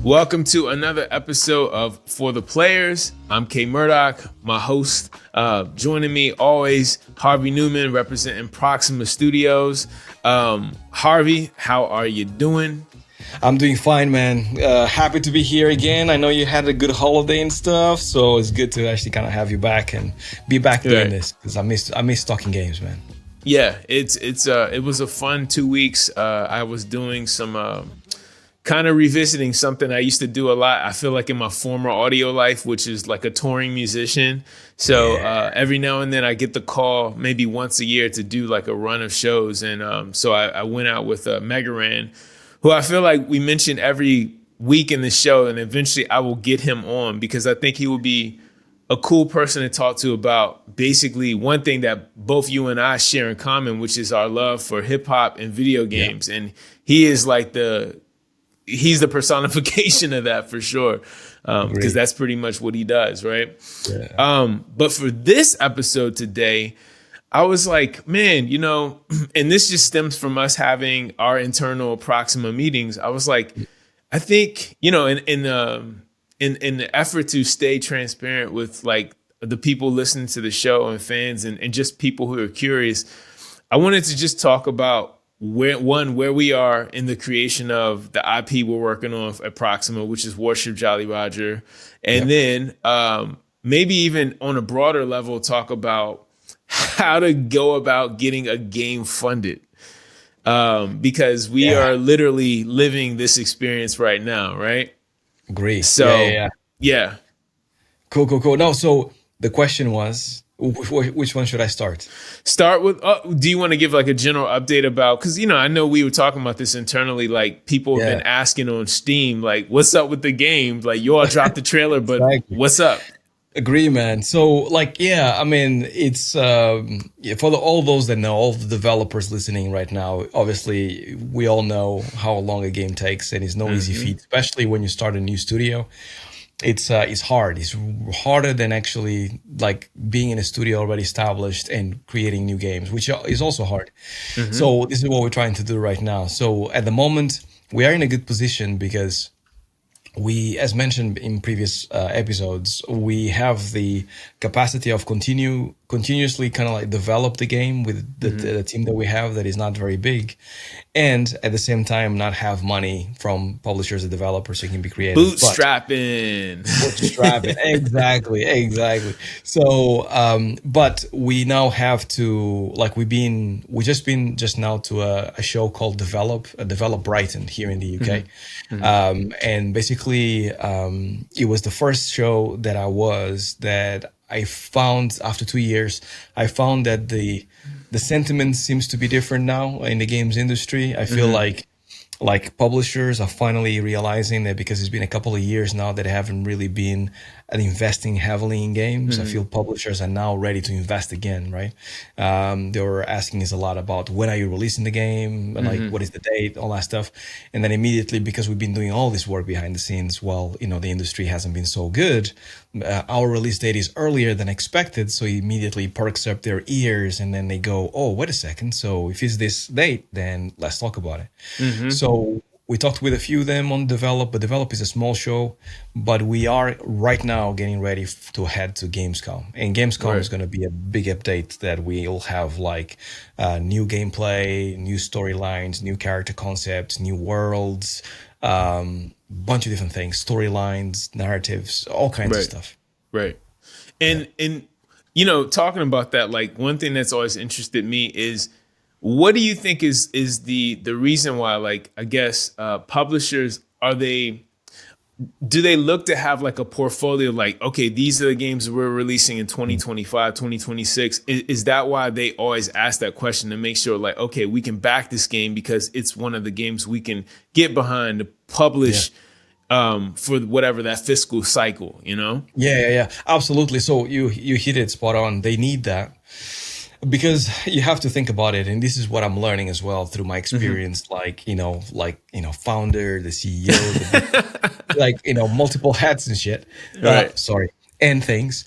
Welcome to another episode of For the Players. I'm K Murdoch, my host. Joining me always, Harvey Newman, representing Proxima Studios. Harvey, how are you doing? I'm doing fine, man. Happy to be here again. I know you had a good holiday and stuff, so it's good to actually kind of have you back and be back doing this, because I miss talking games, man. Yeah, it was a fun 2 weeks. I was doing some kind of revisiting something I used to do a lot. I feel like in my former audio life, which is like a touring musician. So every now and then I get the call maybe once a year to do like a run of shows. And so I went out with Megaran, who I feel like we mention every week in the show. And eventually I will get him on because I think he will be a cool person to talk to about basically one thing that both you and I share in common, which is our love for hip hop and video games. Yeah. And he is like he's the personification of that for sure. Because that's pretty much what he does, right? Yeah. But for this episode today, I was like, man, and this just stems from us having our internal Proxima meetings. I was like, I think, in the effort to stay transparent with like the people listening to the show and fans and just people who are curious, I wanted to just talk about where we are in the creation of the IP we're working on at Proxima, which is Warship Jolly Roger. And then maybe even on a broader level, talk about how to go about getting a game funded. Because we are literally living this experience right now, right? Great. So, yeah. Cool. No, so the question was, which one should I start? Start with, do you want to give like a general update about, because, I know we were talking about this internally, like people have been asking on Steam, like, what's up with the game? Like, you all dropped the trailer, but what's up? Agree, man. So, it's for all those that know, all the developers listening right now, obviously, we all know how long a game takes, and it's no easy feat, especially when you start a new studio. It's hard. It's harder than actually like being in a studio already established and creating new games, which is also hard. So this is what we're trying to do right now. So at the moment, we are in a good position because we, as mentioned in previous episodes, we have the capacity of continuously kind of like develop the game with the team that we have that is not very big, and at the same time not have money from publishers and developers so you can be creative. Bootstrapping, exactly. So, but we now have to, like, we just been now to a show called Develop Brighton here in the UK. And basically, it was the first show that I found after 2 years. I found that the sentiment seems to be different now in the games industry. I feel like publishers are finally realizing that, because it's been a couple of years now that they haven't really been investing heavily in games. I feel publishers are now ready to invest again, right? They were asking us a lot about, when are you releasing the game? And like, what is the date? All that stuff. And then immediately, because we've been doing all this work behind the scenes, the industry hasn't been so good. Our release date is earlier than expected. So immediately perks up their ears, and then they go, oh, wait a second. So if it's this date, then let's talk about it. So we talked with a few of them on Develop, but Develop is a small show. But we are right now getting ready to head to Gamescom. And Gamescom is going to be a big update that we'll have like new gameplay, new storylines, new character concepts, new worlds, bunch of different things, storylines, narratives, all kinds of stuff. Right. And talking about that, like one thing that's always interested me is, what do you think is the reason why, like, I guess publishers, do they look to have like a portfolio, like, okay, these are the games we're releasing in 2025, 2026. Is that why they always ask that question, to make sure like, okay, we can back this game because it's one of the games we can get behind to publish for whatever that fiscal cycle, Yeah, absolutely. So you hit it spot on. They need that. Because you have to think about it, and this is what I'm learning as well through my experience, founder, the CEO, multiple hats and shit. And things.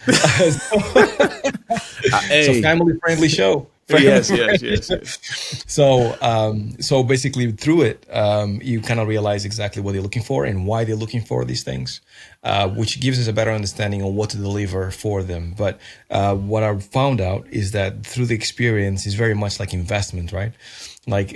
So family friendly show. Yes, yes, yes, yes. So basically through it, you kind of realize exactly what they're looking for and why they're looking for these things, which gives us a better understanding on what to deliver for them. But what I found out is that through the experience is very much like investment, right? Like,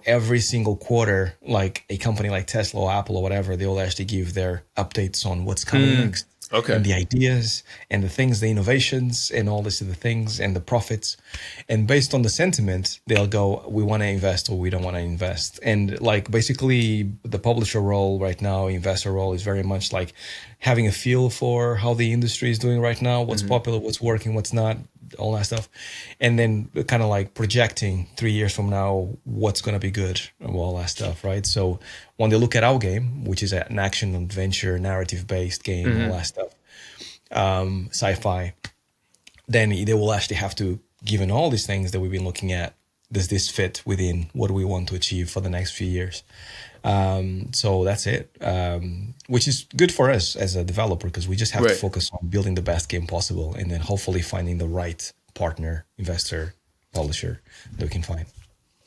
every single quarter, like a company like Tesla or Apple or whatever, they'll actually give their updates on what's coming next. Okay. And the ideas and the things, the innovations and all this other things and the profits. And based on the sentiment, they'll go, we want to invest or we don't want to invest. And like basically the publisher role right now, investor role is very much like having a feel for how the industry is doing right now, what's popular, what's working, what's not, all that stuff. And then kind of like projecting 3 years from now, what's going to be good and all that stuff, right? So when they look at our game, which is an action adventure, narrative-based game, all that stuff, sci-fi, then they will actually have to, given all these things that we've been looking at, does this fit within what we want to achieve for the next few years? So that's it, which is good for us as a developer because we just have to focus on building the best game possible and then hopefully finding the right partner, investor, publisher that we can find.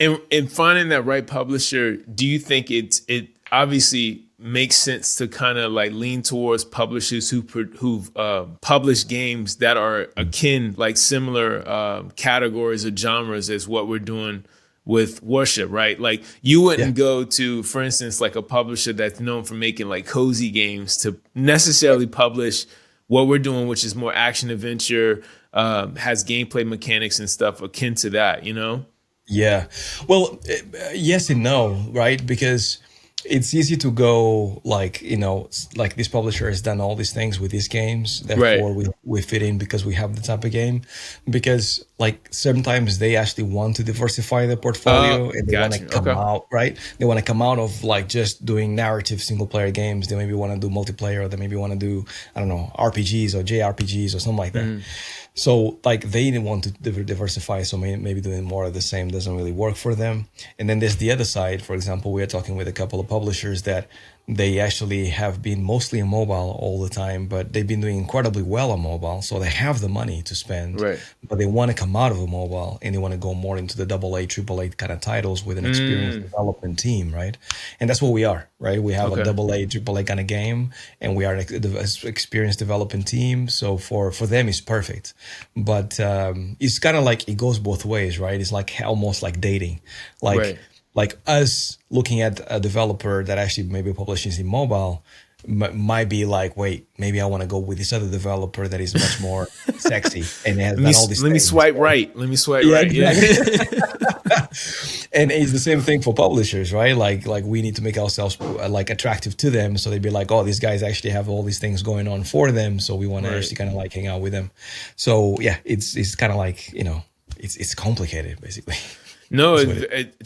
And finding that right publisher, do you think it obviously makes sense to kind of like lean towards publishers who've published games that are akin, like similar categories or genres as what we're doing with Warship, right? Like you wouldn't go to, for instance, like a publisher that's known for making like cozy games to necessarily publish what we're doing, which is more action adventure, has gameplay mechanics and stuff akin to that, Yeah. Well, yes and no, right? Because it's easy to go like, like this publisher has done all these things with these games. Therefore, we fit in because we have the type of game. Because like sometimes they actually want to diversify their portfolio and they want to come out, right? They want to come out of like just doing narrative single player games. They maybe want to do multiplayer or they maybe want to do, I don't know, RPGs or JRPGs or something like that. So like they didn't want to diversify, so maybe doing more of the same doesn't really work for them. And then there's the other side. For example, we are talking with a couple of publishers that they actually have been mostly on mobile all the time, but they've been doing incredibly well on mobile. So they have the money to spend, but they want to come out of a mobile and they want to go more into the AA, AAA kind of titles with an experienced development team, right? And that's what we are, right? We have a AA, AAA kind of game and we are an experienced development team. So for them, it's perfect. But it's kind of like it goes both ways, right? It's like almost like dating. Like us looking at a developer that actually maybe publishes in mobile might be like, wait, maybe I want to go with this other developer that is much more sexy and has done all these things. Let me swipe right. Exactly. And it's the same thing for publishers, right? Like we need to make ourselves like attractive to them. So they'd be like, oh, these guys actually have all these things going on for them. So we want to actually kind of like hang out with them. So yeah, it's kind of like, it's complicated basically. No,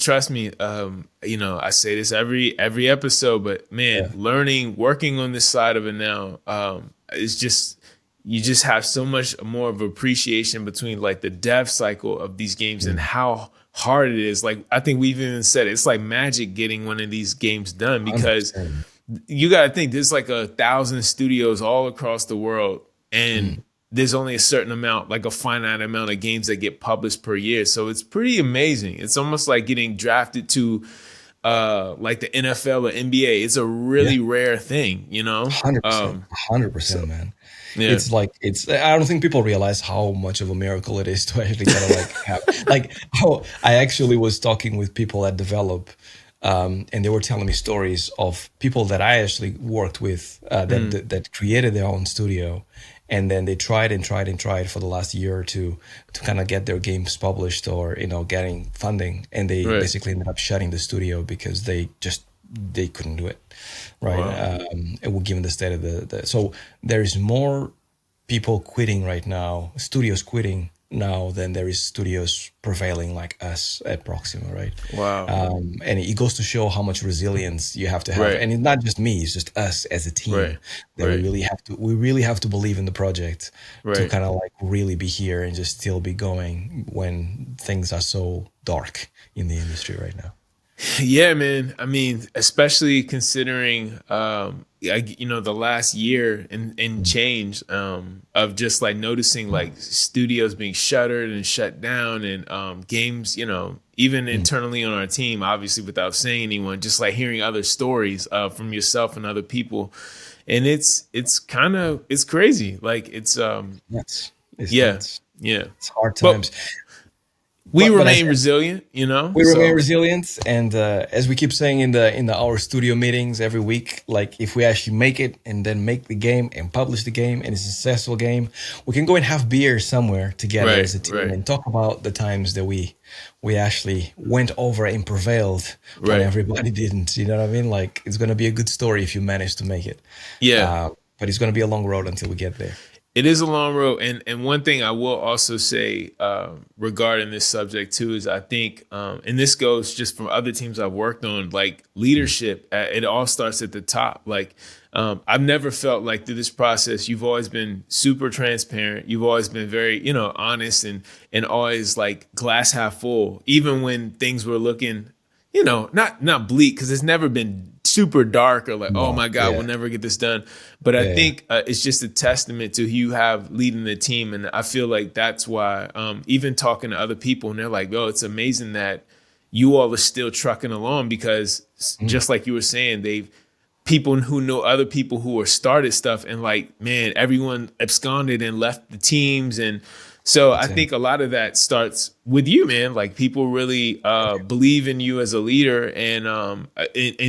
trust me. I say this every episode, but man, working on this side of it now, it's just you just have so much more of appreciation between like the dev cycle of these games and how hard it is. Like I think we've even said it's like magic getting one of these games done because 100%. You got to think there's like 1,000 studios all across the world and there's only a certain amount, like a finite amount of games that get published per year. So it's pretty amazing. It's almost like getting drafted to like the NFL or NBA. It's a really rare thing, 100%, man. Yeah. It's like, I don't think people realize how much of a miracle it is to actually kind of like have, like how I actually was talking with people that develop and they were telling me stories of people that I actually worked with that created their own studio. And then they tried for the last year or two to kind of get their games published or, getting funding. And they basically ended up shutting the studio because they couldn't do it. Right. Wow. And we're given the state of so there's more people quitting right now, studios quitting now than there is studios prevailing like us at Proxima, right? Wow. And it goes to show how much resilience you have to have. And it's not just me, it's just us as a team that we really have to believe in the project to kind of like really be here and just still be going when things are so dark in the industry right now. Yeah, man. I mean, especially considering, the last year and change, of just like noticing like studios being shuttered and shut down, and games, even Mm. internally on our team, obviously without saying anyone, just like hearing other stories from yourself and other people, and it's crazy. Like It's yeah, nuts. yeah. It's hard But times. we But I remain said resilient, we remain So resilient, and as we keep saying in our studio meetings every week, like if we actually make it and then make the game and publish the game and it's a successful game, we can go and have beer somewhere together right, as a team right, and talk about the times that we actually went over and prevailed when right. everybody didn't. You know what I mean? Like it's gonna be a good story if you manage to make it, Yeah. uh, but it's gonna be a long road until we get there. It is a long road, and one thing I will also say regarding this subject too is I think, and this goes just from other teams I've worked on, like leadership. It all starts at the top. Like I've never felt like through this process, you've always been super transparent. You've always been very, honest and always like glass half full, even when things were looking, not bleak, because it's never been super dark or like, oh No, my God, we'll yeah, never get this done. But I yeah, think it's just a testament to who you have leading the team. And I feel like that's why, even talking to other people, and they're like, oh, it's amazing that you all are still trucking along, because mm, just like you were saying, they've people who know other people who are started stuff, and like, man, everyone absconded and left the teams. And so I that's it. think a lot of that starts with you, man. Like people really believe in you as a leader, and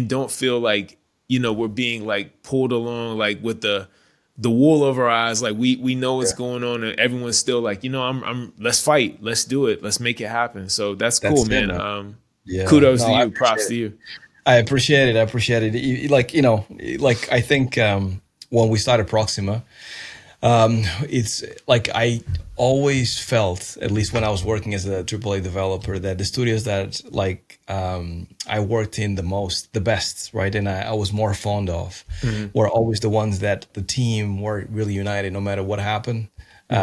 don't feel like, we're being like pulled along like with the wool over our eyes. Like we know what's Yeah, going on, and everyone's still like, I'm let's fight, let's do it, let's make it happen. So that's cool, that's it, man. man. Yeah, Kudos no, to I you, appreciate props to it. you. I appreciate it. I appreciate it. Like, like I think when we started Proxima, it's like I always felt, at least when I was working as a AAA developer, that the studios that like I worked in the most, the best, right, and I was more fond of, Hmm. were always the ones that the team were really united no matter what happened. Hmm.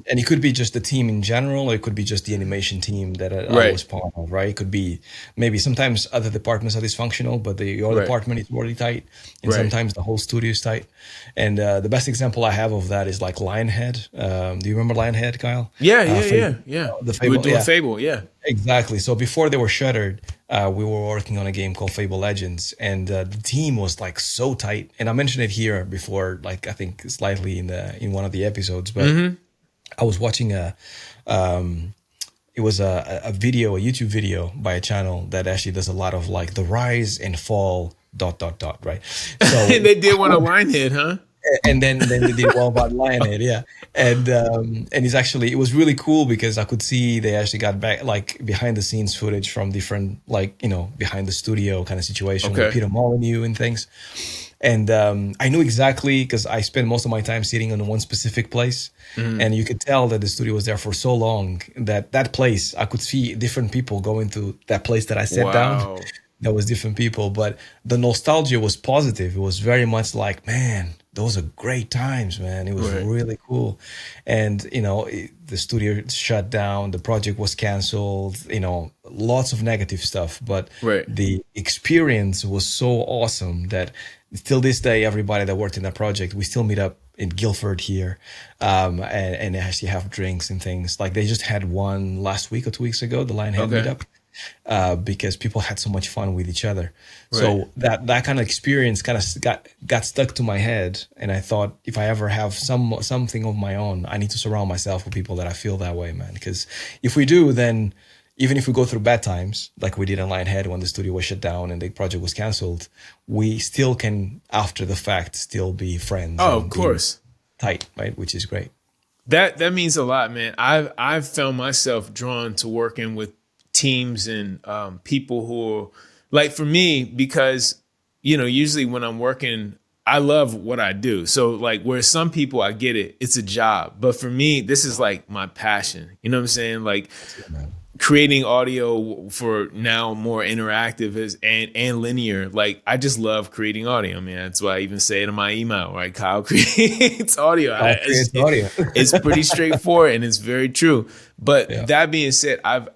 And it could be just the team in general, or it could be just the animation team that I Right, was part of, right? It could be maybe sometimes other departments are dysfunctional, but your right, department is really tight, and right. sometimes the whole studio is tight. And the best example I have of that is like Lionhead. Do you remember Lionhead, Kyle? Yeah, yeah, Fable, yeah, yeah. the We were Fable, doing yeah. Fable, yeah. Exactly. So before they were shuttered, we were working on a game called Fable Legends, and the team was like so tight. And I mentioned it here before, like I think slightly in one of the episodes. But Hmm. I was watching um, it was a video, a YouTube video by a channel that actually does a lot of like the rise and fall dot dot dot, right? So They did want a line hit, huh? and then they did well about Lionhead, yeah. And it's actually, it was really cool because I could see they actually got back like behind the scenes footage from different, like, behind the studio kind of situation with Okay. Peter Molyneux and things. And I knew exactly, because I spent most of my time sitting on one specific place, Hmm. and you could tell that the studio was there for so long that that place, I could see different people going to that place that I sat down. Wow. There was different people, but the nostalgia was positive. It was very much like, man, those are great times, man. It was Right, really cool. And, the studio shut down, the project was canceled, lots of negative stuff. But right. the experience was so awesome that till this day, everybody that worked in that project, we still meet up in Guildford here, and actually have drinks and things. Like they just had one last week or 2 weeks ago, the Lionhead Okay. meetup, because people had so much fun with each other. Right. So that kind of experience kind of got stuck to my head, and I thought if I ever have something of my own, I need to surround myself with people that I feel that way, man. Because if we do, then even if we go through bad times, like we did in Lionhead when the studio was shut down and the project was canceled, we still can, after the fact, still be friends Oh, of and be course. tight, right? Which is great. That means a lot, man. I've found myself drawn to working with teams and people who are like, for me, because usually when I'm working, I love what I do. So like, where some people, I get it, it's a job, but for me, this is like my passion. You know what I'm saying? Like That's it, man. creating audio for now more interactive and linear. Like I just love creating audio, man. That's why I even say it in my email, right? Kyle creates audio. I'll create audio. It's pretty straightforward and it's very true. But Yeah. that being said, I've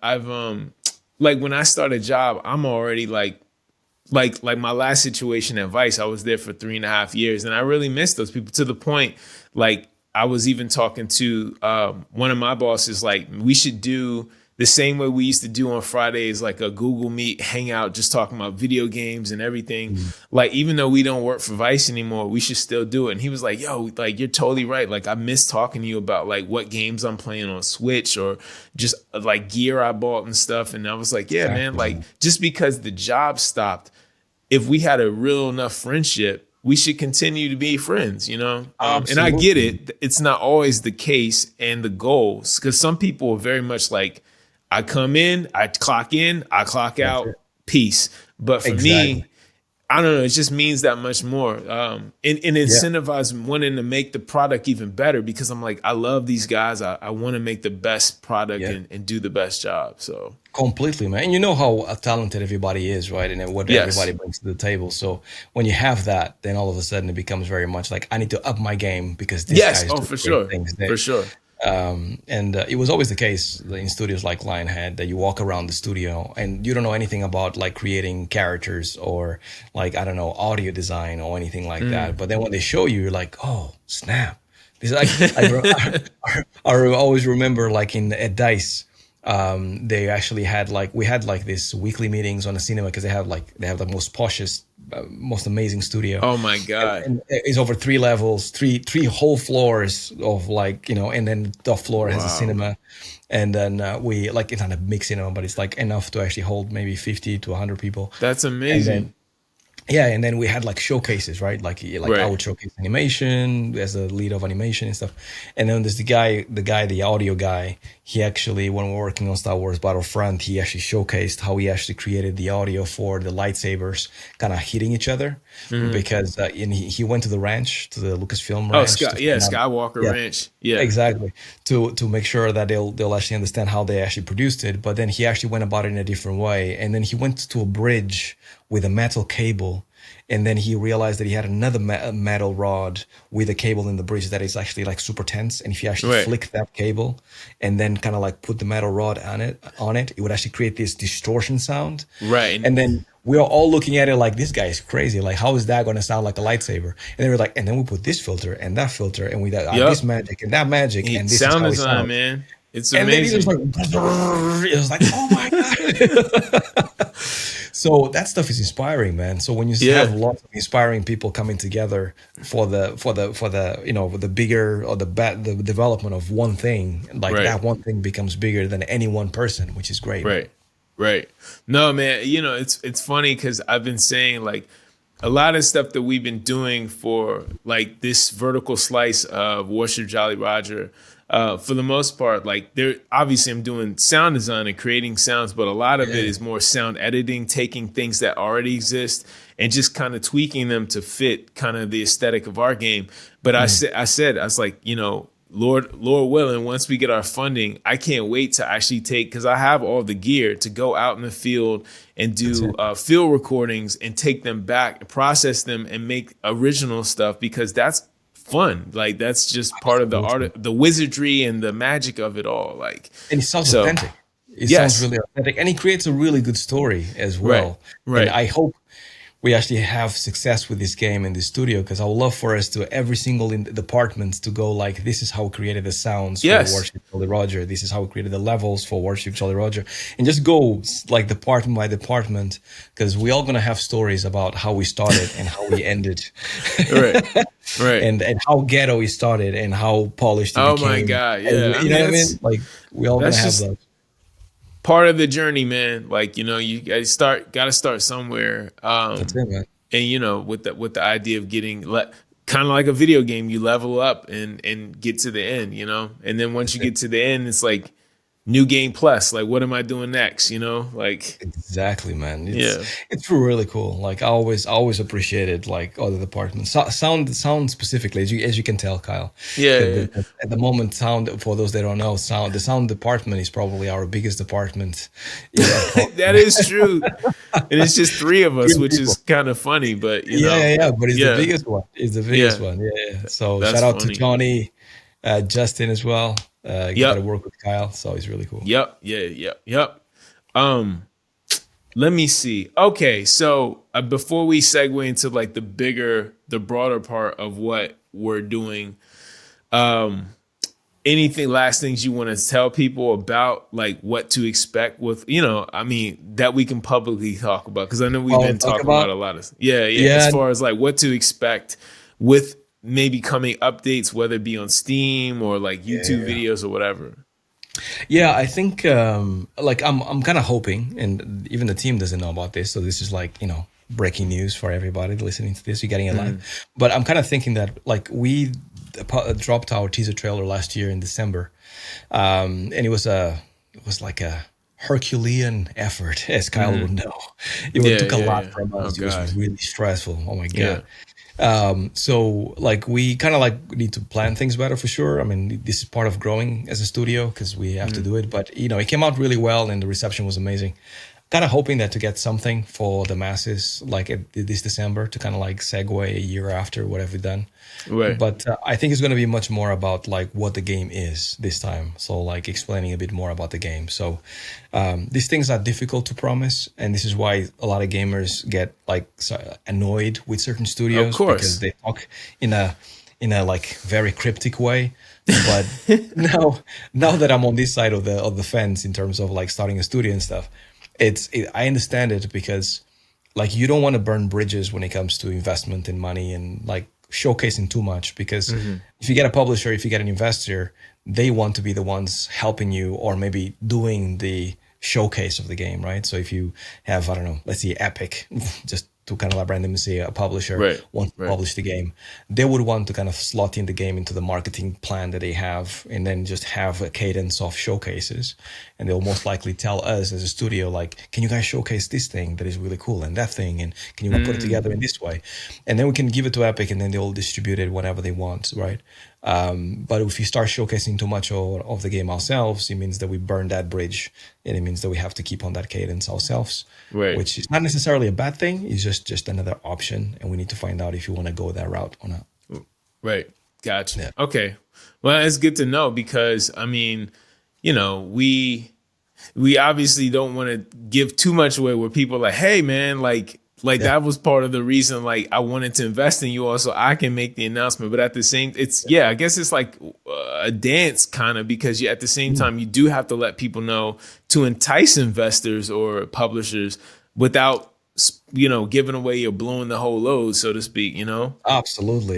like when I start a job, I'm already like my last situation at Vice, I was there for 3.5 years, and I really miss those people to the point, like I was even talking to one of my bosses, like we should do the same way we used to do on Fridays, like a Google Meet hangout, just talking about video games and everything. Like, even though we don't work for Vice anymore, we should still do it. And he was like, yo, like, you're totally right. Like, I miss talking to you about like what games I'm playing on Switch or just like gear I bought and stuff. And I was like, yeah, man, like just because the job stopped, if we had a real enough friendship, we should continue to be friends, you know? And I get it. It's not always the case and the goals, because some people are very much like, I come in, I clock out, peace. But for me, I don't know, it just means that much more. And incentivize wanting to make the product even better, because I'm like, I love these guys. I want to make the best product and do the best job. So completely, man. And you know how talented everybody is, right? And what everybody brings to the table. So when you have that, then all of a sudden it becomes very much like, I need to up my game because this guy's doing for sure. things. For sure. And it was always the case in studios like Lionhead that you walk around the studio and you don't know anything about like creating characters or like, I don't know, audio design or anything like that. But then when they show you, you're like, oh, snap. This is like, I always remember like at DICE, they actually had like, we had like this weekly meetings on the cinema because they have the most poshest, most amazing studio. Oh my God. And it's over 3 levels, three whole floors of like, you know, and then the top floor has a cinema. And then we like, it's not a big cinema, but it's like enough to actually hold maybe 50 to 100 people. That's amazing. And then we had like showcases, right? Like I would showcase animation as a lead of animation and stuff. And then there's the audio guy. He actually, when we were working on Star Wars Battlefront, he actually showcased how he actually created the audio for the lightsabers kind of hitting each other, because he went to the ranch, to the Lucasfilm ranch. Skywalker Ranch. Yeah, exactly. To make sure that they'll actually understand how they actually produced it. But then he actually went about it in a different way. And then he went to a bridge with a metal cable, and then he realized that he had another metal rod with a cable in the bridge that is actually like super tense, and if you actually flick that cable and then kind of like put the metal rod on it would actually create this distortion sound, right? And then we are all looking at it like, this guy is crazy, like how is that going to sound like a lightsaber? And they were like, and then we put this filter and that filter, and we got this magic and that magic, and this sound is how design, man. It's amazing. And then it was like, oh my God. So that stuff is inspiring, man. So when you have lots of inspiring people coming together for the you know, the bigger or the development of one thing, like that one thing becomes bigger than any one person, which is great. Right. No, man, you know, it's funny because I've been saying like a lot of stuff that we've been doing for like this vertical slice of Warship Jolly Roger. For the most part, like obviously I'm doing sound design and creating sounds, but a lot of it is more sound editing, taking things that already exist and just kind of tweaking them to fit kind of the aesthetic of our game. But I was like, you know, Lord willing, once we get our funding, I can't wait to actually because I have all the gear to go out in the field and do field recordings and take them back, process them and make original stuff, because that's fun. Like that's just part of the art, the wizardry and the magic of it all. Like, and it sounds authentic. It sounds really authentic, and it creates a really good story as well. Right. And I hope we actually have success with this game in the studio, because I would love for us to every single department to go like, this is how we created the sounds for Warship Jolly Roger. This is how we created the levels for Warship Jolly Roger, and just go like department by department, because we all gonna have stories about how we started and how we ended. Right. And how ghetto we started and how polished it became. Oh my God, yeah. And, you know what I mean? Like we all gonna have that. Part of the journey, man. Like, you know, you gotta start somewhere. That's it, man. And you know, with the idea of getting kind of like a video game, you level up and get to the end, you know. And then once you get to the end, it's like new game plus. Like, what am I doing next? You know, like exactly, man. It's really cool. Like I always appreciated like other departments. Sound specifically, as you can tell, Kyle. At the moment, sound, for those that don't know, the sound department is probably our biggest department. That is true. And it's just 3 of us, which is kind of funny, but you know. But it's the biggest one. It's the biggest one. Yeah. So shout out to Johnny, Justin as well. You got to work with Kyle, so he's really cool. Yep. Um, let me see. Okay, so before we segue into like the broader part of what we're doing, um, anything last things you want to tell people about like what to expect with, I mean, that we can publicly talk about, because I know we've been talking about a lot of as Yeah. far as like what to expect with maybe coming updates, whether it be on Steam or like YouTube videos or whatever. Yeah, I think like I'm kind of hoping, and even the team doesn't know about this, so this is like, breaking news for everybody listening to this. You're getting it live, but I'm kind of thinking that like we dropped our teaser trailer last year in December, and it was like a Herculean effort, as Kyle would know. It took a lot from us. It was really stressful. Oh my God. So like we kind of like need to plan things better for sure. I mean, this is part of growing as a studio because we have to do it, but it came out really well and the reception was amazing. Kind of hoping that to get something for the masses like this December to kind of like segue a year after what have we done. Right. But I think it's going to be much more about like what the game is this time. So like explaining a bit more about the game. So these things are difficult to promise. And this is why a lot of gamers get like annoyed with certain studios. Of course. Because they talk in a like very cryptic way. But now that I'm on this side of the fence in terms of like starting a studio and stuff, I understand it, because like you don't want to burn bridges when it comes to investment and money and like showcasing too much, because if you get a publisher, if you get an investor, they want to be the ones helping you or maybe doing the showcase of the game, right? So if you have, I don't know, let's see Epic, just to kind of like randomly say a publisher wants to publish the game, they would want to kind of slot in the game into the marketing plan that they have, and then just have a cadence of showcases. And they'll most likely tell us as a studio, like, can you guys showcase this thing that is really cool and that thing, and can you put it together in this way? And then we can give it to Epic, and then they'll distribute it whenever they want, right? But if you start showcasing too much of the game ourselves, it means that we burn that bridge, and it means that we have to keep on that cadence ourselves, which is not necessarily a bad thing. It's just another option, and we need to find out if you want to go that route or not. Right. Gotcha. Yeah. Okay. Well, it's good to know, because I mean, we obviously don't want to give too much away where people are like, hey man, like that was part of the reason like I wanted to invest in you all, so I can make the announcement. But at the same, I guess it's like a dance kind of, because at the same time you do have to let people know to entice investors or publishers without giving away or blowing the whole load, so to speak. Absolutely.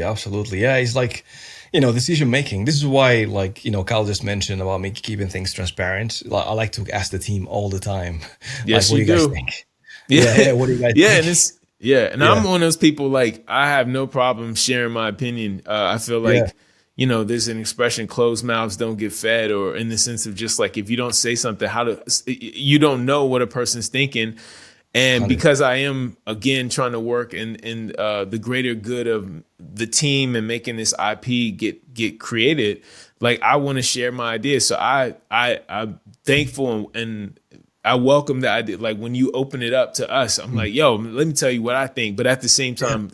Yeah, it's like decision making. This is why, like, Kyle just mentioned about me keeping things transparent. I like to ask the team all the time. Yes, like, what do you guys think? Yeah. What do you guys think? And I'm one of those people, like, I have no problem sharing my opinion. I feel like, there's an expression, closed mouths don't get fed, or in the sense of just like, if you don't say something, you don't know what a person's thinking. And 100%. Because I am, again, trying to work in the greater good of the team and making this IP get created, like, I want to share my ideas. So I'm thankful and I welcome the idea. Like, when you open it up to us, I'm like, yo, let me tell you what I think. But at the same time,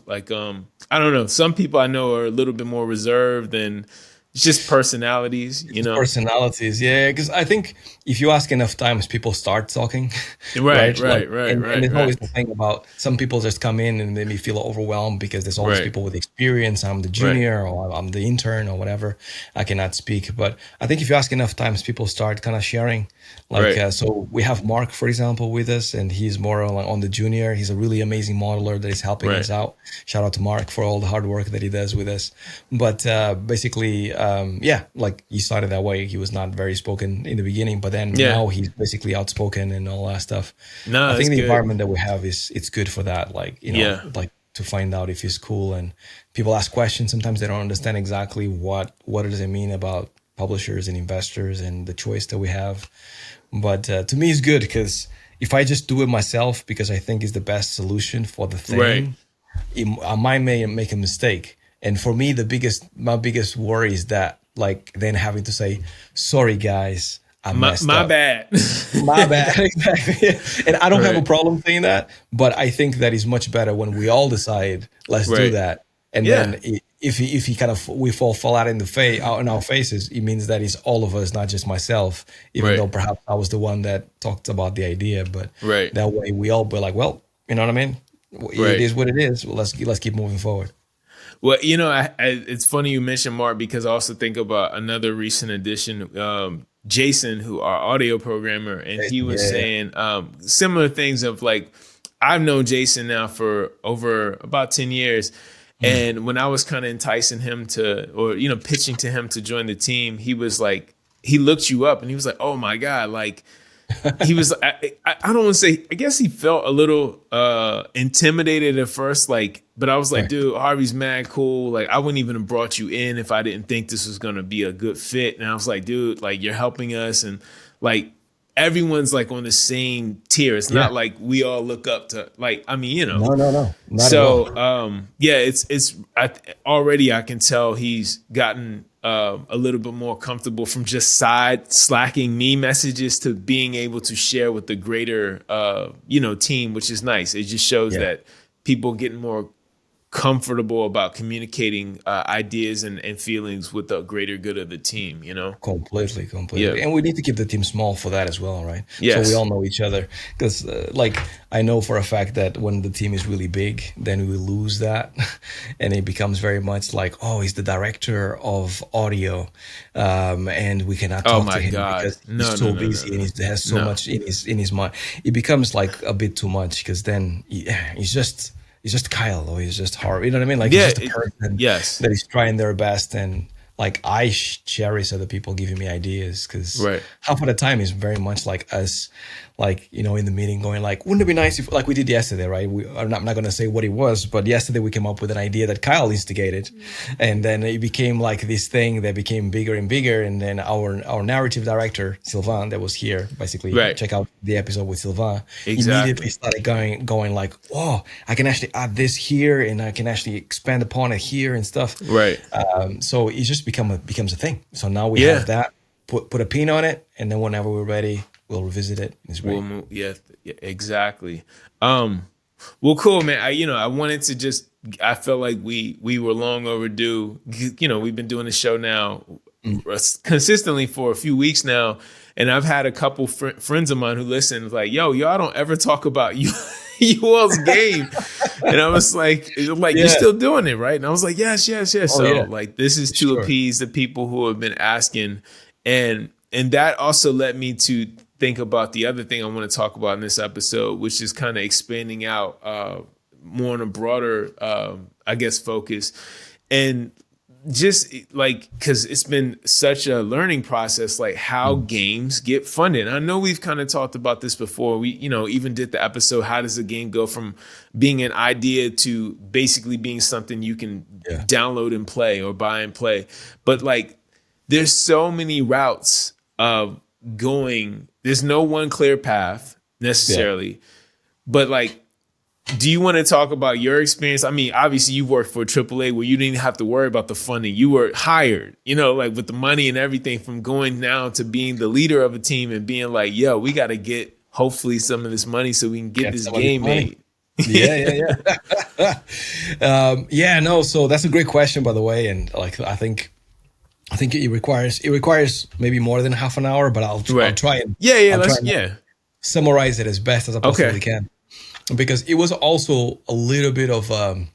like, I don't know. Some people I know are a little bit more reserved, and it's just personalities, Personalities, yeah. Because I think if you ask enough times, people start talking. Right. And there's always the thing about some people just come in and they may feel overwhelmed because there's always people with experience. I'm the junior or I'm the intern or whatever. I cannot speak. But I think if you ask enough times, people start kind of sharing. Like, so we have Mark, for example, with us, and he's more on the junior. He's a really amazing modeler that is helping us out. Shout out to Mark for all the hard work that he does with us. But basically, like, he started that way. He was not very spoken in the beginning, but then now he's basically outspoken and all that stuff. No, I think the environment that we have it's good for that. Like, like to find out if it's cool, and people ask questions. Sometimes they don't understand exactly what does it mean about publishers and investors and the choice that we have. But to me, it's good, because if I just do it myself because I think it's the best solution for the thing, I might make a mistake. And for me, my biggest worry is that, like, then having to say, sorry guys, I messed up. My bad. My bad, exactly. And I don't have a problem saying that, but I think that is much better when we all decide, let's do that. And then if he kind of we fall out in the out in our faces, it means that it's all of us, not just myself. Even though perhaps I was the one that talked about the idea, but that way we all be like, well, you know what I mean? It is what it is. Well, let's keep moving forward. Well, you know, it's funny you mentioned Mark, because I also think about another recent addition, Jason, who our audio programmer, and he was saying similar things of like, I've known Jason now for over about 10 years. And when I was kind of enticing him to, or, you know, pitching to him to join the team, he was like, he looked you up and he was like, oh my God, like, he was, I don't want to say, I guess he felt a little intimidated at first, like, but I was like, dude, Harvey's mad cool. Like, I wouldn't even have brought you in if I didn't think this was going to be a good fit. And I was like, dude, like, you're helping us. And like, everyone's like on the same tier. It's not like we all look up to, like, I mean, you know. No. Not so, at all. already I can tell he's gotten a little bit more comfortable from just slacking me messages to being able to share with the greater, team, which is nice. It just shows that people getting more comfortable about communicating ideas and feelings with the greater good of the team, you know? Completely. And we need to keep the team small for that as well, right? Yes. So we all know each other. Because, I know for a fact that when the team is really big, then we lose that. And it becomes very much like, oh, he's the director of audio. And we cannot talk to him because he's so busy and he has so much in his mind. It becomes like a bit too much because then he's just Kyle, or he's just Harvey. You know what I mean? Like, he's just a person that is trying their best. And like, I cherish other people giving me ideas because half of the time is very much like us, like, you know, in the meeting going like, wouldn't it be nice if, like we did yesterday, right? I'm not going to say what it was, but yesterday we came up with an idea that Kyle instigated. And then it became like this thing that became bigger and bigger. And then our narrative director, Sylvain, that was here, basically check out the episode with Sylvain, immediately started going like, oh, I can actually add this here and I can actually expand upon it here and stuff. So it just becomes a thing. So now we have that, put a pin on it, and then whenever we're ready, we'll revisit it. It's great. Exactly. Well, cool, man. I wanted to just, I felt like we were long overdue. You know, we've been doing the show now consistently for a few weeks now. And I've had a couple friends of mine who listen like, y'all don't ever talk about you all's game. And I was like, you're still doing it, right? And I was like, yes. Like, this is to appease the people who have been asking. And that also led me to think about the other thing I want to talk about in this episode, which is kind of expanding out more on a broader, focus. And just like, because it's been such a learning process, like how games get funded. I know we've kind of talked about this before. We, even did the episode, how does a game go from being an idea to basically being something you can download and play or buy and play. But like, there's so many routes of going. There's no one clear path necessarily, but like, do you want to talk about your experience? I mean, obviously you worked for AAA where you didn't have to worry about the funding. You were hired, like with the money and everything, from going now to being the leader of a team and being like, yo, we got to get hopefully some of this money so we can get this game made. So that's a great question, by the way. And like, I think it requires maybe more than half an hour, but I'll try and summarize it as best as I possibly can. Because it was also a little bit of a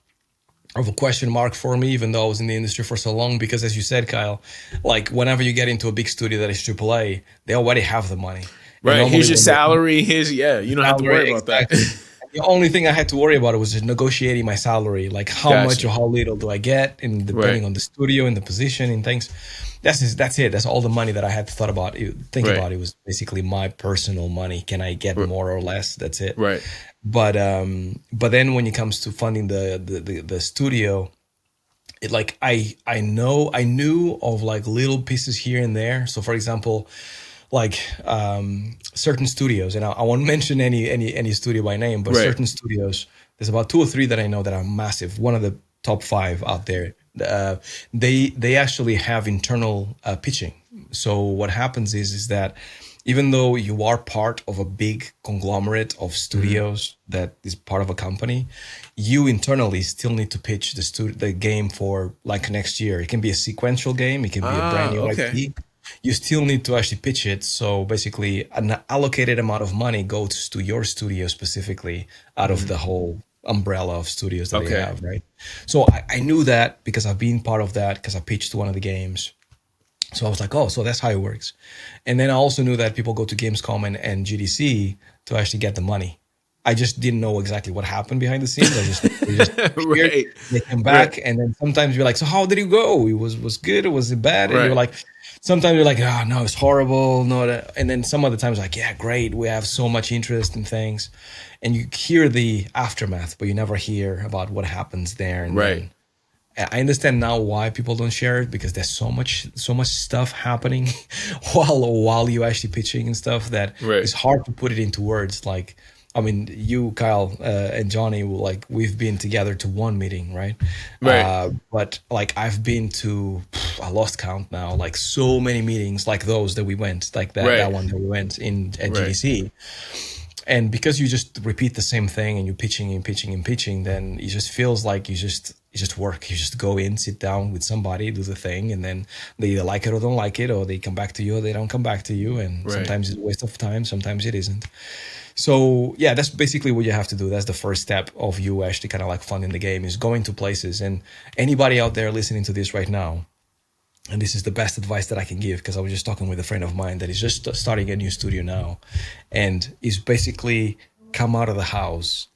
question mark for me, even though I was in the industry for so long. Because as you said, Kyle, like whenever you get into a big studio that is AAA, they already have the money. Right. Here's your salary. You don't have to worry about that. The only thing I had to worry about was just negotiating my salary, like how much or how little do I get, and depending on the studio and the position and things. That's it. That's all the money that I had to think about. It was basically my personal money. Can I get more or less? That's it. Right. But then when it comes to funding the studio, it like I knew of like little pieces here and there. So for example, like certain studios, and I won't mention any studio by name, but certain studios, there's about 2 or 3 that I know that are massive. One of the top 5 out there. They actually have internal pitching. So what happens is that even though you are part of a big conglomerate of studios that is part of a company, you internally still need to pitch the game for like next year. It can be a sequential game, it can be a brand new Okay. IP. You still need to actually pitch it. So basically, an allocated amount of money goes to your studio specifically out of the whole umbrella of studios that they Okay. have, right? So I knew that because I've been part of that because I pitched one of the games. So I was like, oh, so that's how it works. And then I also knew that people go to Gamescom and GDC to actually get the money. I just didn't know exactly what happened behind the scenes. They just Right. they came back, Right. and then sometimes you're like, so how did it go? It was good, or was it bad? And you're Right. like, sometimes you're like, oh no, it's horrible. No, and then some other times like, yeah, great, we have so much interest in things, and you hear the aftermath, but you never hear about what happens there. And Right. then I understand now why people don't share it, because there's so much stuff happening while you actually pitching and stuff that Right. it's hard to put it into words. Like, I mean, you, Kyle, and Johnny, like we've been together to one meeting, right? Right. But like I've been to, I lost count now, like so many meetings like those that we went, like that Right. one that we went in at Right. GDC. And because you just repeat the same thing and you're pitching and pitching and pitching, then it just feels like you just work. You just go in, sit down with somebody, do the thing, and then they either like it or don't like it, or they come back to you or they don't come back to you. And Right. sometimes it's a waste of time, sometimes it isn't. So yeah, that's basically what you have to do. That's the first step of you actually kind of like funding the game, is going to places. And anybody out there listening to this right now, and this is the best advice that I can give, because I was just talking with a friend of mine that is just starting a new studio now, and is basically come out of the house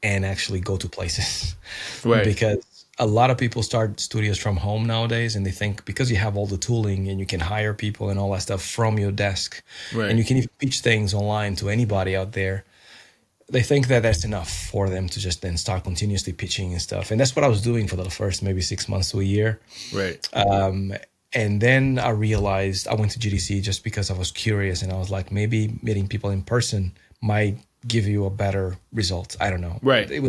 and actually go to places. Right. Because a lot of people start studios from home nowadays, and they think because you have all the tooling and you can hire people and all that stuff from your desk, Right. and you can even pitch things online to anybody out there, they think that that's enough for them to just then start continuously pitching and stuff. And that's what I was doing for the first maybe 6 months to a year. Right. And then I realized I went to GDC just because I was curious, and I was like, maybe meeting people in person might give you a better result. I don't know. Right. It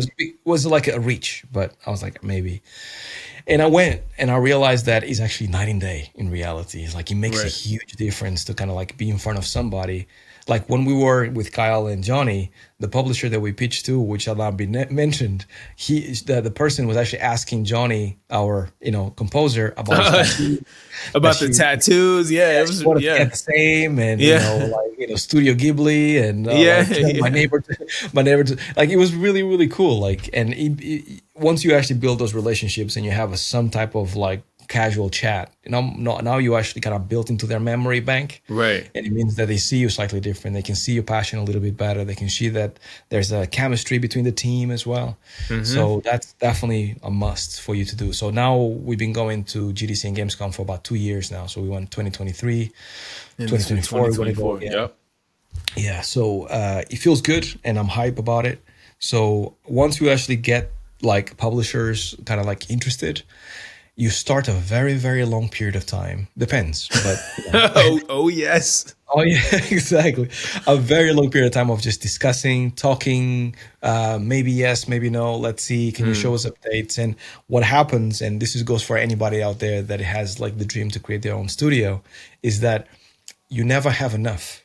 was like a reach, but I was like, maybe. And I went and I realized that it's actually night and day in reality. It's like it makes a Right. huge difference to kind of like be in front of somebody. Like when we were with Kyle and Johnny, the publisher that we pitched to, which shall not be mentioned, the person was actually asking Johnny, our composer, about his tattoo, About that the she- tattoos. Yeah. It was. what Yeah. the same, and Yeah. Studio Ghibli, and Yeah, like, yeah. my neighbor, like it was really really cool. Like, and once you actually build those relationships and you have some type of like casual chat, now you actually kind of built into their memory bank. Right. And it means that they see you slightly different. They can see your passion a little bit better. They can see that there's a chemistry between the team as well. So that's definitely a must for you to do. So now we've been going to GDC and Gamescom for about 2 years now. So we went 2023, And this was 2024. We're gonna go again. Yep. Yeah, so it feels good, and I'm hype about it. So once you actually get like publishers kind of like interested, you start a very, very long period of time. Depends, but Oh yes. oh yeah, exactly. A very long period of time of just discussing, talking, maybe yes, maybe no. Let's see, can you show us updates? And what happens, and this goes for anybody out there that has like the dream to create their own studio, is that you never have enough.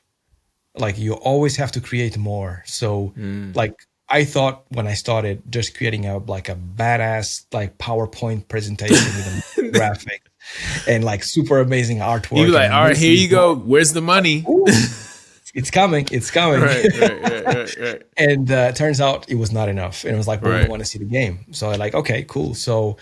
Like you always have to create more. So like I thought when I started just creating a badass like PowerPoint presentation with a graphic and like super amazing artwork. You be like, and all right, here you amazing- go. Where's the money? It's coming. It's coming. Right. And turns out it was not enough. And it was like, well, we Right. want to see the game. So I like, okay, cool. So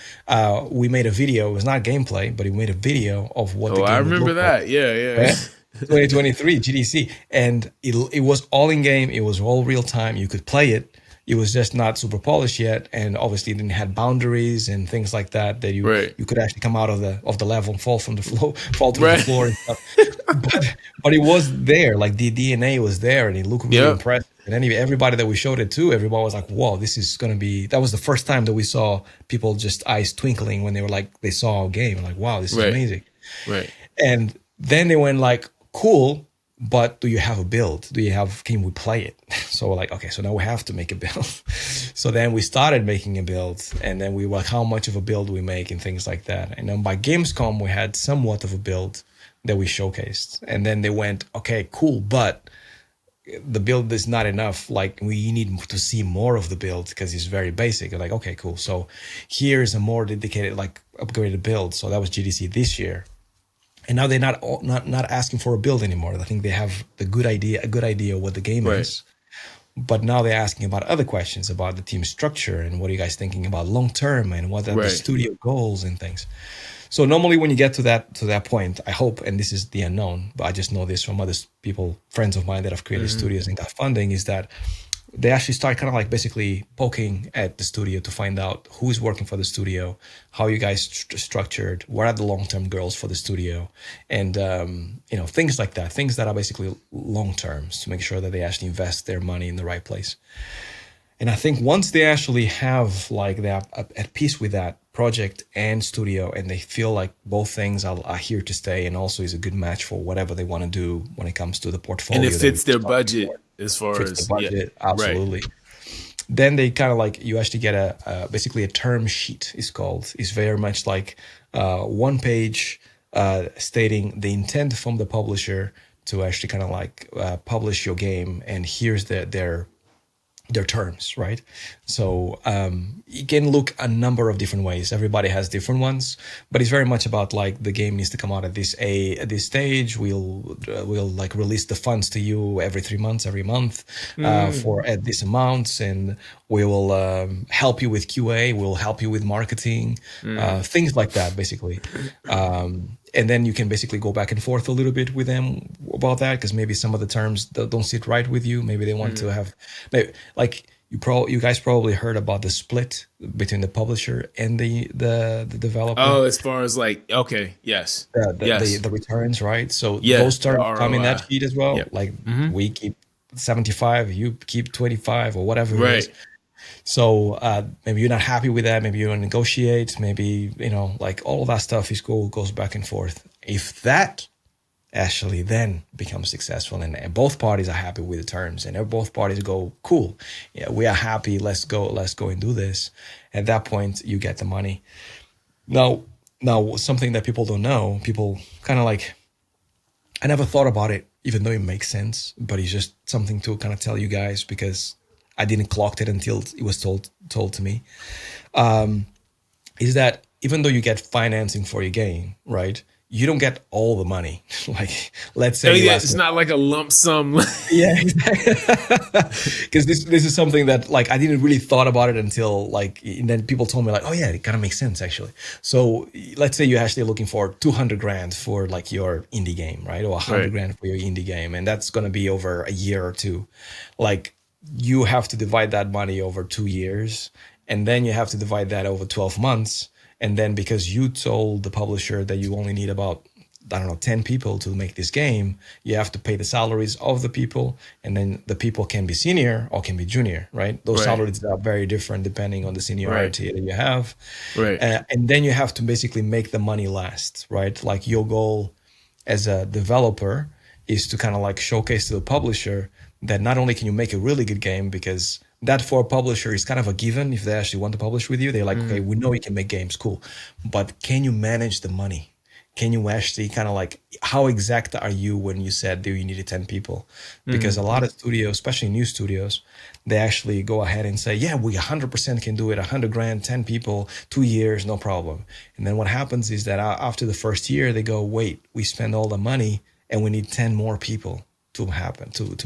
we made a video. It was not gameplay, but we made a video of what the Oh, game I would remember look like. that. Yeah. 2023 GDC, and it was all in game. It was all real time. You could play it. It was just not super polished yet, and obviously it didn't have boundaries and things like that you Right. you could actually come out of the level and fall from the floor, fall to Right. the floor and stuff. but it was there, like the DNA was there, and it looked really Yep. impressive. And anyway, everybody that we showed it to, everybody was like, "Whoa, this is gonna be." That was the first time that we saw people just eyes twinkling when they were like they saw our game, like, "Wow, this is Right. amazing." Right. And then they went like, cool, but do you have a build? Can we play it? So we're like, okay, so now we have to make a build. So then we started making a build, and then we were like, how much of a build we make and things like that. And then by Gamescom, we had somewhat of a build, that we showcased. And then they went, okay, cool, but the build is not enough. Like, we need to see more of the build because it's very basic. Like, okay, cool. So here's a more dedicated, like, upgraded build. So that was GDC this year. And now they're not asking for a build anymore. I think they have a good idea what the game is. But now they're asking about other questions about the team structure and what are you guys thinking about long term and what are the studio goals and things. So normally when you get to that point, I hope, and this is the unknown, but I just know this from other people, friends of mine that have created studios and got funding, is that they actually start kind of like basically poking at the studio to find out who's working for the studio, how you guys structured, what are the long-term goals for the studio, and things like that, things that are basically long-term, to make sure that they actually invest their money in the right place. And I think once they actually have like they're at peace with that project and studio, and they feel like both things are here to stay, and also is a good match for whatever they want to do when it comes to the portfolio, and it fits their budget as far as the budget, absolutely. Then they kind of like, you actually get basically a term sheet. It's very much like one page stating the intent from the publisher to actually kind of like publish your game, and here's their terms, right? So it can look a number of different ways. Everybody has different ones, but it's very much about like the game needs to come out at this stage. We'll like release the funds to you every 3 months, every month for at this amounts, and we will help you with QA. We'll help you with marketing, things like that, basically. And then you can basically go back and forth a little bit with them about that, because maybe some of the terms don't sit right with you. Maybe they want to have, like you guys probably heard about the split between the publisher and the developer. Oh, as far as like, okay, yes, the returns, right? So those terms come in that sheet as well. Yep. Like we keep 75, you keep 25, or whatever it is. So maybe you're not happy with that. Maybe you want to negotiate. Maybe, like all of that stuff goes back and forth. If that actually then becomes successful and both parties are happy with the terms, and both parties go, cool, yeah, we are happy. Let's go and do this. At that point, you get the money. Now something that people don't know, people kind of like, I never thought about it, even though it makes sense, but it's just something to kind of tell you guys, because I didn't clock it until it was told to me, is that even though you get financing for your game, right, you don't get all the money. Like, let's say it's not like a lump sum. Yeah, because this is something that like I didn't really thought about it until like, and then people told me like, oh yeah, it kind of makes sense actually. So let's say you're actually looking for 200 grand for like your indie game, right, or 100 grand for your indie game, and that's gonna be over a year or two. Like, you have to divide that money over 2 years, and then you have to divide that over 12 months. And then because you told the publisher that you only need about, 10 people to make this game, you have to pay the salaries of the people, and then the people can be senior or can be junior, right? Those salaries are very different depending on the seniority that you have. Right. And then you have to basically make the money last, right? Like, your goal as a developer is to kind of like showcase to the publisher that not only can you make a really good game, because that for a publisher is kind of a given. If they actually want to publish with you, they're like, okay, we know you can make games, cool. But can you manage the money? Can you actually kind of like, how exact are you when you said you needed 10 people? Because a lot of studios, especially new studios, they actually go ahead and say, yeah, we 100% can do it, 100 grand, 10 people, 2 years, no problem. And then what happens is that after the first year, they go, wait, we spend all the money and we need 10 more people to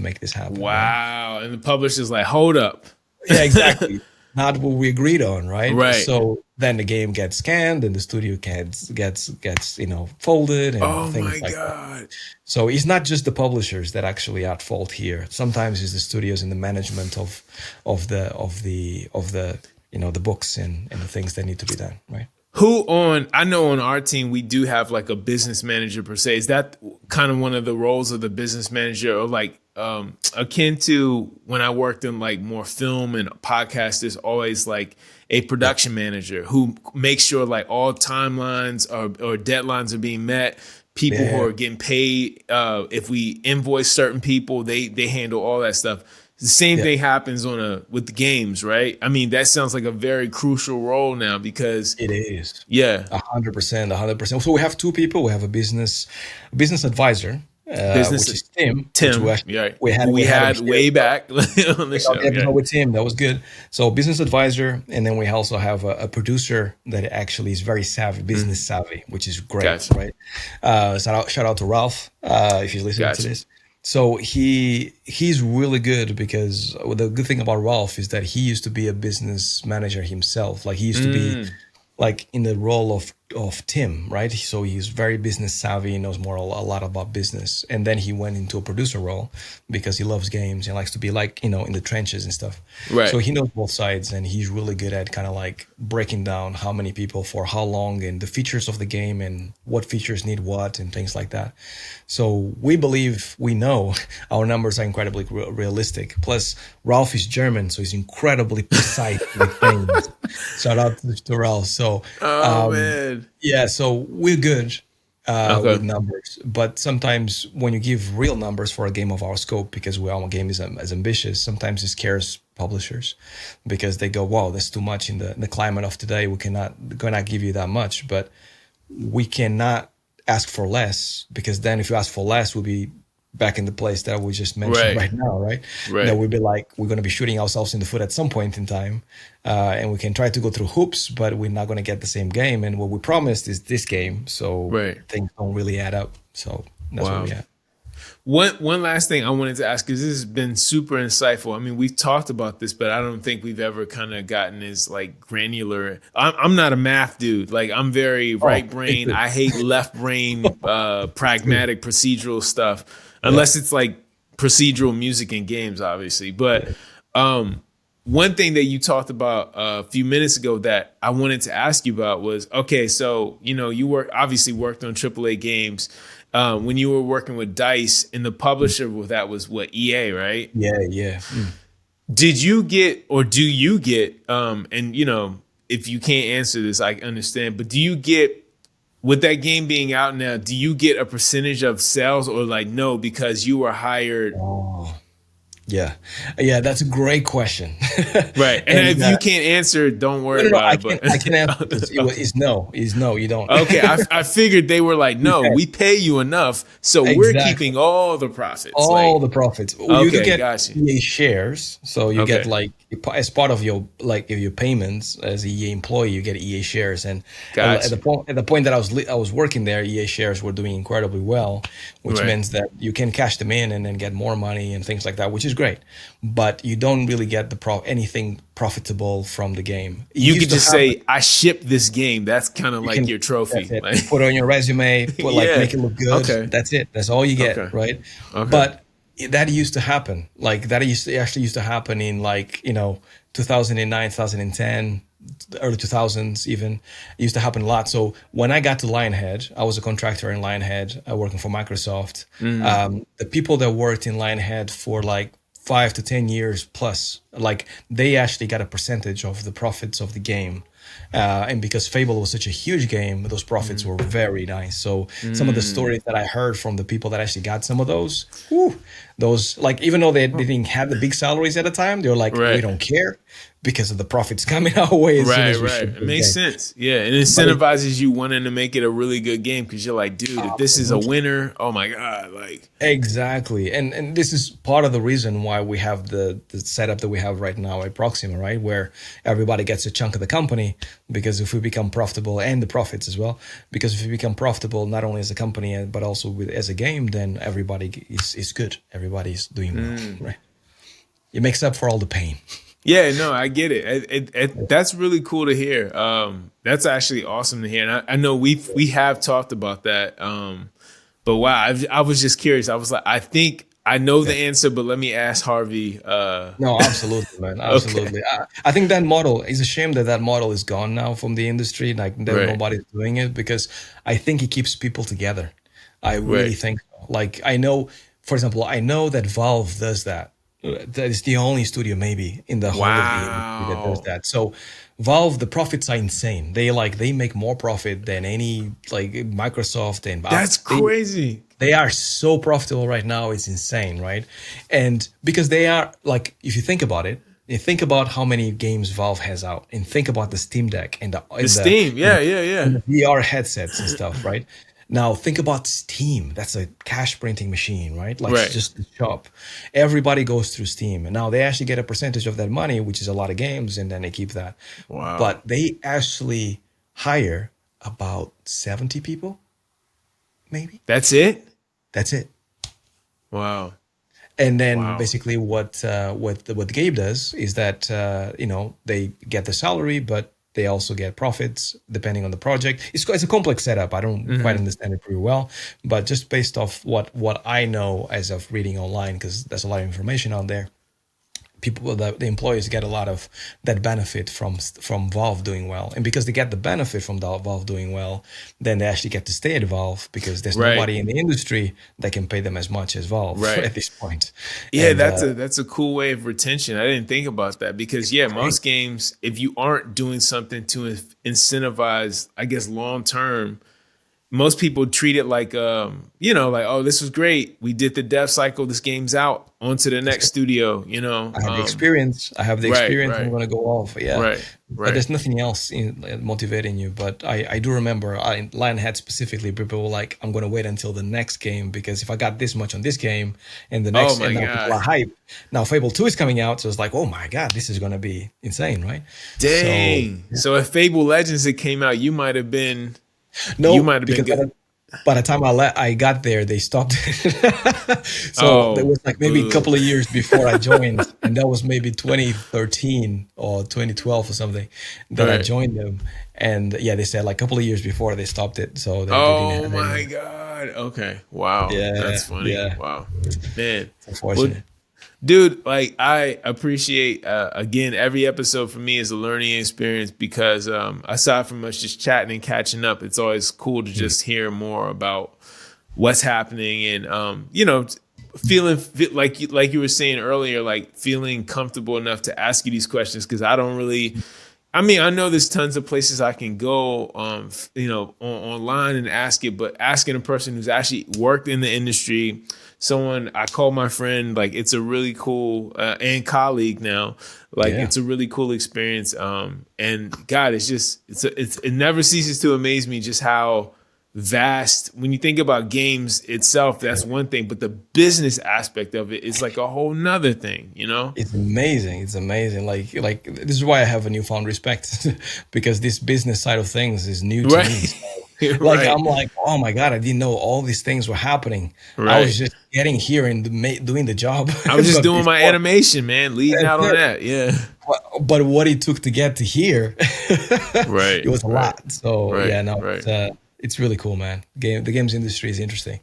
make this happen. Wow. Right? And the publisher's like, hold up. Yeah, exactly. Not what we agreed on, right? Right. So then the game gets scanned and the studio gets folded and things like that. So it's not just the publishers that actually are at fault here. Sometimes it's the studios and the management of the the books and the things that need to be done, right? I know on our team, we do have like a business manager per se. Is that kind of one of the roles of the business manager, or like akin to when I worked in like more film and podcast, there's always like a production manager who makes sure like all timelines or deadlines are being met. People who are getting paid, if we invoice certain people, they handle all that stuff. The same thing happens with the games, right? I mean, that sounds like a very crucial role now because it is. Yeah. 100%, 100%. So we have two people. We have a business advisor, Business which is Tim. Tim, we had way back on the show. Episode with Tim, that was good. So business advisor, and then we also have a producer that actually is very savvy, business savvy, which is great, right? Shout out to Ralph if he's listening to this. So he's really good because the good thing about Ralph is that he used to be a business manager himself. Like he used to be like in the role of Tim, right? So he's very business savvy, he knows a lot about business. And then he went into a producer role because he loves games and likes to be like, in the trenches and stuff. Right. So he knows both sides, and he's really good at kind of like breaking down how many people for how long and the features of the game and what features need what and things like that. So we know our numbers are incredibly realistic. Plus Ralph is German, so he's incredibly precise with things. Shout out to Ralph. So, man. Yeah, so we're good with numbers, but sometimes when you give real numbers for a game of our scope, because our game is as ambitious, sometimes it scares publishers because they go, "Wow, that's too much in the climate of today. We cannot give you that much." But we cannot ask for less, because then if you ask for less, we'll be back in the place that we just mentioned right now, right? That we'd be like, we're going to be shooting ourselves in the foot at some point in time, and we can try to go through hoops, but we're not going to get the same game. And what we promised is this game, so things don't really add up. So that's where we at. One last thing I wanted to ask, because this has been super insightful. I mean, we've talked about this, but I don't think we've ever kind of gotten as like granular. I'm not a math dude. Like I'm very right brain. I hate left brain, pragmatic procedural stuff. Unless it's like procedural music in games, obviously. But one thing that you talked about a few minutes ago that I wanted to ask you about was, okay, so, you obviously worked on AAA games when you were working with DICE, and the publisher with that was what, EA, right? Yeah. Did you get, or do you get, and, if you can't answer this, I understand, but do you get, with that game being out now, do you get a percentage of sales, or like no, because you were hired? Yeah, that's a great question. Right, and if you can't answer, don't worry about it. I can answer. Is no. You don't. Okay, I figured they were like, no, we pay you enough, so we're keeping all the profits. The profits. You get EA shares, so you get like as part of your payments as an EA employee, you get EA shares. And at the point that I was working there, EA shares were doing incredibly well, which means that you can cash them in and then get more money and things like that, which is great. But you don't really get anything profitable from the game. You could just say, I shipped this game. That's kind of like your trophy. Like, put it on your resume, make it look good. Okay. That's it. That's all you get, right? Okay. But that used to happen. Like that actually used to happen in 2009, 2010, early 2000s even. It used to happen a lot. So when I got to Lionhead, I was a contractor in Lionhead, working for Microsoft. The people that worked in Lionhead for like 5 to 10 years plus, like they actually got a percentage of the profits of the game. And because Fable was such a huge game, those profits were very nice. So some of the stories that I heard from the people that actually got some of those, like even though they didn't have the big salaries at the time, they were like, we don't care because of the profits coming our way. It makes sense. Yeah, it incentivizes you wanting to make it a really good game because you're like, dude, if this is a winner, oh my God, like exactly. And this is part of the reason why we have the setup that we have right now at Proxima, right, where everybody gets a chunk of the company. Because if we become profitable, and the profits as well, because if we become profitable not only as a company but also as a game, then everybody is good. Everybody's doing well, right? It makes up for all the pain. Yeah, no, I get it. That's really cool to hear. That's actually awesome to hear. And I know we have talked about that. But wow, I was just curious. I was like, I think I know the answer, but let me ask Harvey. No, absolutely, man. Absolutely. Okay. I think that model is a shame that model is gone now from the industry. Like nobody's doing it because I think it keeps people together. I really think so. Like I know, for example, that Valve does that. That is the only studio maybe in the whole of the industry that does that. So Valve, the profits are insane. They make more profit than any like Microsoft and that's crazy. They are so profitable right now. It's insane, right? And because they are like, if you think about it, you think about how many games Valve has out, and think about the Steam Deck and The Steam, yeah, yeah, and yeah. the VR headsets and stuff, right? Now think about Steam. That's a cash printing machine, right? Like Right. just the shop. Everybody goes through Steam, and now they actually get a percentage of that money, which is a lot of games, and then they keep that. Wow. But they actually hire about 70 people, maybe. That's it? That's it. Wow. And then Wow. basically what Gabe does is that they get the salary, but they also get profits depending on the project. It's a complex setup. I don't quite understand it pretty well, but just based off what I know as of reading online, because there's a lot of information out there. People, the employees get a lot of that benefit from Valve doing well, and because they get the benefit from the Valve doing well, then they actually get to stay at Valve because there's Right. nobody in the industry that can pay them as much as Valve Right. at this point. Yeah, And, that's a cool way of retention. I didn't think about that because most games, if you aren't doing something to incentivize, I guess long term, most people treat it like like, oh, this was great. We did the dev cycle. This game's out. On to the next studio. I have the experience. I have the right, experience. right. I'm going to go off. Yeah. Right. But there's nothing else motivating you. But I do remember Lionhead specifically, people were like, I'm going to wait until the next game because if I got this much on this game and the next, and now people are hype. Now Fable 2 is coming out. So it's like, oh my God, this is going to be insane, right? Dang. So if Fable Legends had came out, you might have been... No, you might have been good. By the time I got there, they stopped. So it was like maybe a couple of years before I joined, and that was maybe 2013 or 2012 or something that I joined them. And yeah, they said like a couple of years before they stopped it. So they didn't have my any. God. Okay. Wow. Yeah, That's funny. yeah. Wow. Man. It's unfortunate. Dude, like I appreciate again, every episode for me is a learning experience because aside from us just chatting and catching up, it's always cool to just hear more about what's happening and feeling like you were saying earlier, like feeling comfortable enough to ask you these questions because I don't really. I mean, I know there's tons of places I can go, online and ask it, but asking a person who's actually worked in the industry. Someone I call my friend, like it's a really cool and colleague now. Like it's a really cool experience. And God, it never ceases to amaze me just how vast. When you think about games itself, that's one thing, but the business aspect of it is like a whole nother thing. It's amazing. It's amazing. Like this is why I have a newfound respect because this business side of things is new to me. So, like I'm like, oh my God, I didn't know all these things were happening. I was just getting here and doing the job. I was just doing my animation, man, leading out on that. Yeah. But what it took to get to here, it was a lot. So it's really cool, man. The games industry is interesting.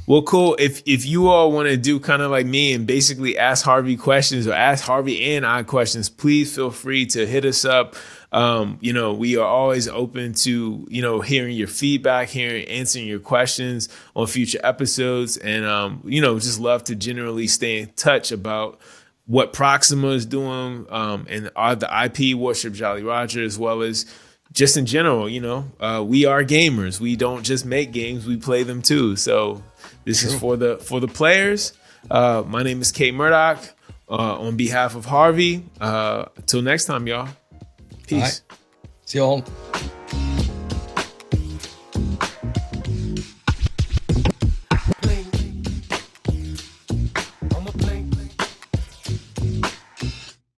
Well, cool. If you all want to do kind of like me and basically ask Harvey questions or ask Harvey and I questions, please feel free to hit us up. We are always open to, hearing your feedback, answering your questions on future episodes. And, just love to generally stay in touch about what Proxima is doing and the IP Warship Jolly Roger, as well as just in general, we are gamers. We don't just make games, we play them too. So this is for the players. My name is K Murdoch on behalf of Harvey. Till next time, y'all. Peace. All right. See you all.